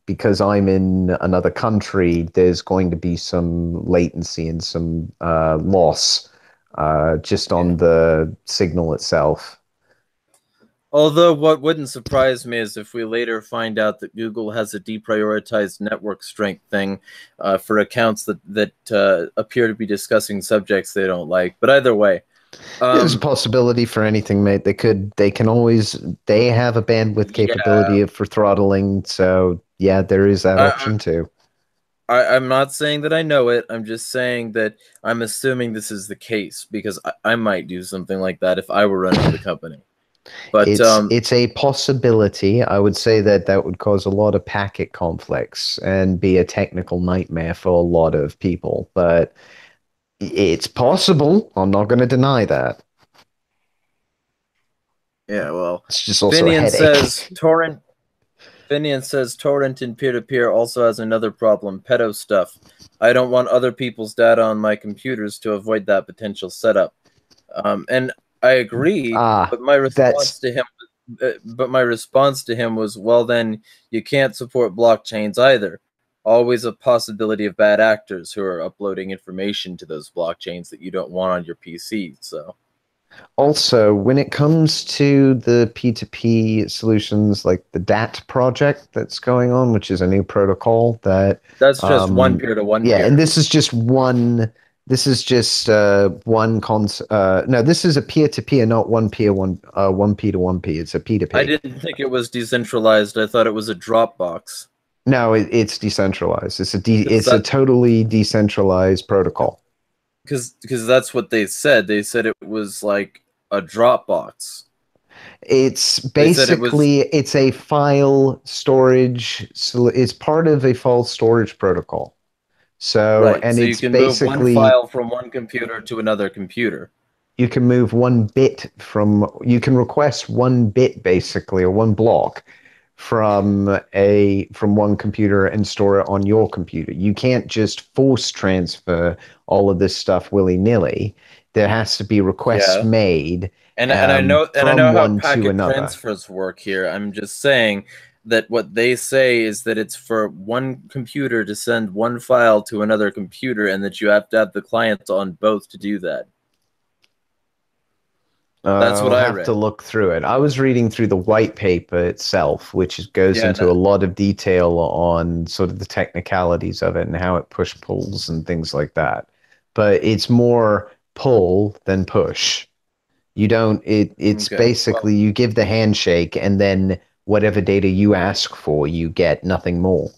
because I'm in another country, there's going to be some latency and some loss just Yeah. on the signal itself. Although what wouldn't surprise me is if we later find out that Google has a deprioritized network strength thing for accounts that appear to be discussing subjects they don't like. But either way, There's a um, possibility for anything, mate. They can always, they have a bandwidth yeah, capability for throttling. So yeah, there is that I, option too. I'm not saying that I know it. I'm just saying that I'm assuming this is the case because I might do something like that if I were running the company. But It's a possibility. I would say that that would cause a lot of packet conflicts and be a technical nightmare for a lot of people, but it's possible. I'm not going to deny that. yeah, well, It's just also a Finian headache. says torrent. Finian says torrent and peer-to-peer also has another problem: pedo stuff. I don't want other people's data on my computers to avoid that potential setup. And I agree, Ah, but my response that's to him, was, well, then you can't support blockchains either. Always a possibility of bad actors who are uploading information to those blockchains that you don't want on your PC. So also when it comes to the P2P solutions like the DAT project that's going on, which is a new protocol that, that's just one um, peer to one yeah, and peer. this is just one. This is just one cons. No, this is a peer to peer, not one peer one P to one P. It's a P to I P. didn't think it was decentralized. I thought it was a Dropbox. No, it's decentralized. Because It's a totally decentralized protocol. that's what they said. They said it was like a Dropbox. It's They said it was, basically it's a file storage. So it's part of a file storage protocol. So, right. and So you it's can move one basically file from one computer to another computer. you can move one bit from, you can request one bit basically, or one block from one computer and store it on your computer. You can't just force transfer all of this stuff willy-nilly. There has to be requests Yeah. made And I know from how one to packet another. transfers work here. I'm just saying that what they say is that it's for one computer to send one file to another computer and that you have to have the client on both to do that. That's what I'll I have to read. look through it. I was reading through the white paper itself, goes Yeah, into a that, lot of detail on sort of the technicalities of it and how it push pulls and things like that. But it's more pull than push. You don't, it's okay. basically Well, you give the handshake and then whatever data you ask for, you get nothing more,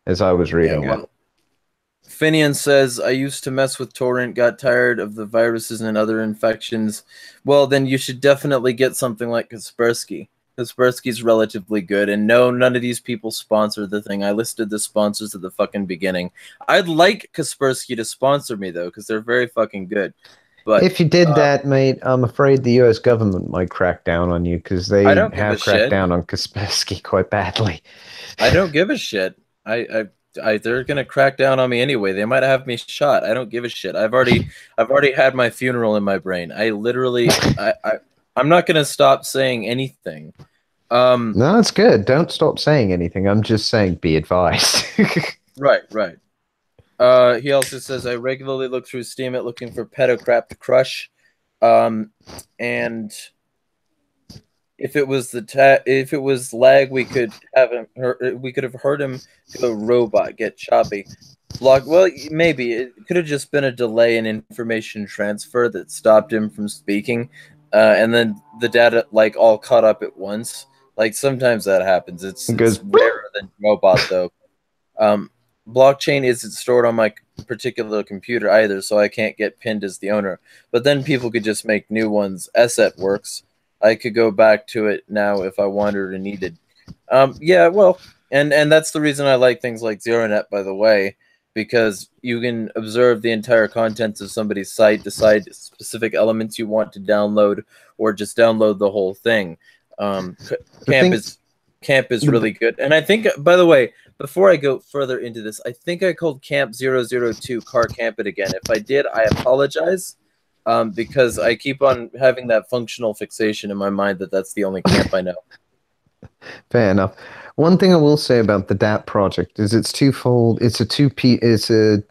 as I was yeah, reading it. well, Finian says, I used to mess with Torrent, got tired of the viruses and other infections. Well, then you should definitely get something like Kaspersky. Kaspersky's relatively good, and no, none of these people sponsor the thing. I listed the sponsors at the fucking beginning. I'd like Kaspersky to sponsor me, though, because they're very fucking good. But If you did that, mate, I'm afraid the US government might crack down on you because I they don't give a have cracked shit. down on Kaspersky quite badly. I don't give a shit. They're gonna crack down on me anyway. They might have me shot. I don't give a shit. I've already had my funeral in my brain. I'm not gonna stop saying anything. Um, No, it's good. Don't stop saying anything. I'm just saying be advised. right, right. He also says I regularly look through Steam at looking for pedo crap to crush. Um, and if it was lag, we could have heard him go robot, get choppy. Block. Well, maybe it could have just been a delay in information transfer that stopped him from speaking, and then the data like all caught up at once. Like sometimes that happens. It goes It's boop. rarer than robot though. Um, Blockchain isn't stored on my particular computer either, so I can't get pinned as the owner. But then people could just make new ones. Asset works. I could go back to it now if I wanted or needed. Yeah, well, and that's the reason I like things like ZeroNet, by the way, because you can observe the entire contents of somebody's site, decide specific elements you want to download, or just download the whole thing. The Camp thing, is Camp is the, really good, and I think, by the way, before I go further into this, I think I called Camp 002 Car Camp It again. If I did, I apologize, because I keep on having that functional fixation in my mind that that's the only camp I know. Fair enough. One thing I will say about the DAP project is it's twofold. It's a two P. It's a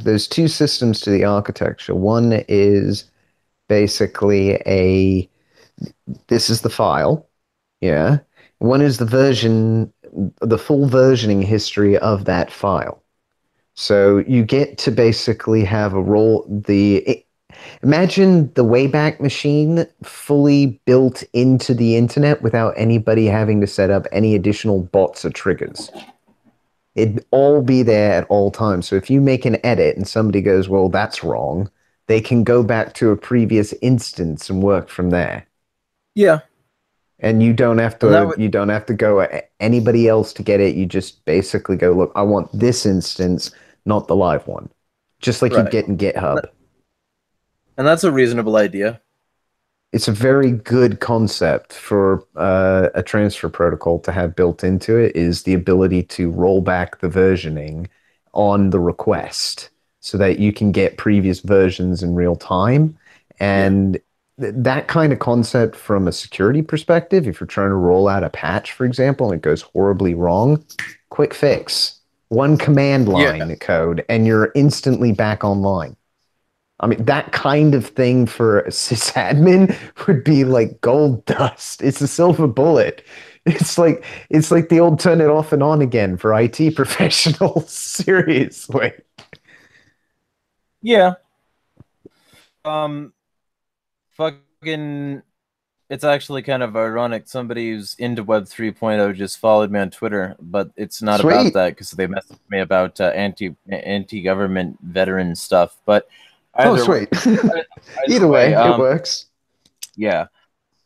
there's two systems to the architecture. One is basically a this is the file. Yeah. One is the full versioning history of that file. So you get to basically have a role. Imagine the Wayback Machine fully built into the internet without anybody having to set up any additional bots or triggers. It'd all be there at all times. So if you make an edit and somebody goes, well, that's wrong, they can go back to a previous instance and work from there. Yeah, And and that would you don't have to go anybody else to get it. You just basically go, look, I want this instance, not the live one. Just like you'd right, get in GitHub. and that's a reasonable idea. It's a very good concept for a transfer protocol to have built into it is the ability to roll back the versioning on the request so that you can get previous versions in real time. Yeah, And that kind of concept from a security perspective, if you're trying to roll out a patch, for example, and it goes horribly wrong, quick fix, one command yeah, line code, and you're instantly back online. I mean, that kind of thing for a sysadmin would be like gold dust. It's a silver bullet. It's like the old turn it off and on again for IT professionals. Seriously. yeah. Um, fucking. It's actually kind of ironic. Somebody who's into Web 3.0 just followed me on Twitter, but it's not about Sweet. that because they messaged me about anti-government veteran stuff. But Oh, either sweet. either Either way, way, it works. yeah.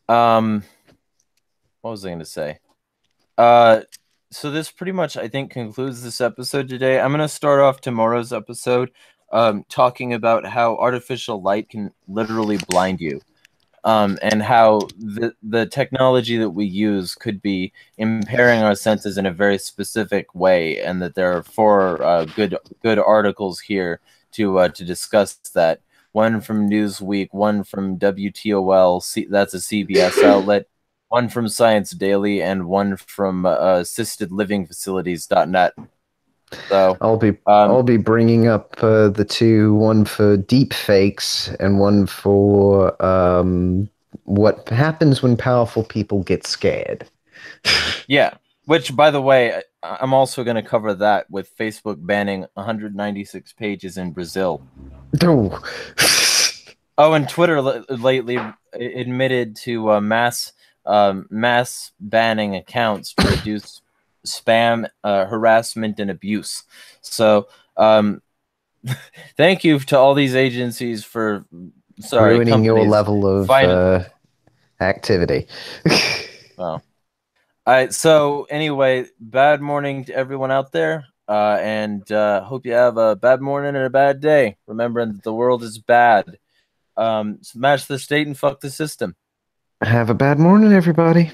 Um, what was I going to say? Uh, so this pretty much, I think, concludes this episode today. I'm going to start off tomorrow's episode, talking about how artificial light can literally blind you. And how the technology that we use could be impairing our senses in a very specific way, and that there are four good articles here to discuss that. One from Newsweek, one from WTOL, that's a CBS outlet, one from Science Daily, and one from assistedlivingfacilities.net. So, I'll be bringing up the two, one for deep fakes and one for what happens when powerful people get scared. yeah. Which, by the way, I'm also going to cover that with Facebook banning 196 pages in Brazil. No. Oh, and Twitter lately admitted to mass banning accounts to reduce spam, harassment, and abuse. So, thank you to all these agencies for, Ruining your companies. level of Fine. activity. Oh. All right. So anyway, bad morning to everyone out there, and hope you have a bad morning and a bad day. Remembering that the world is bad. Smash the state and fuck the system. Have a bad morning, everybody.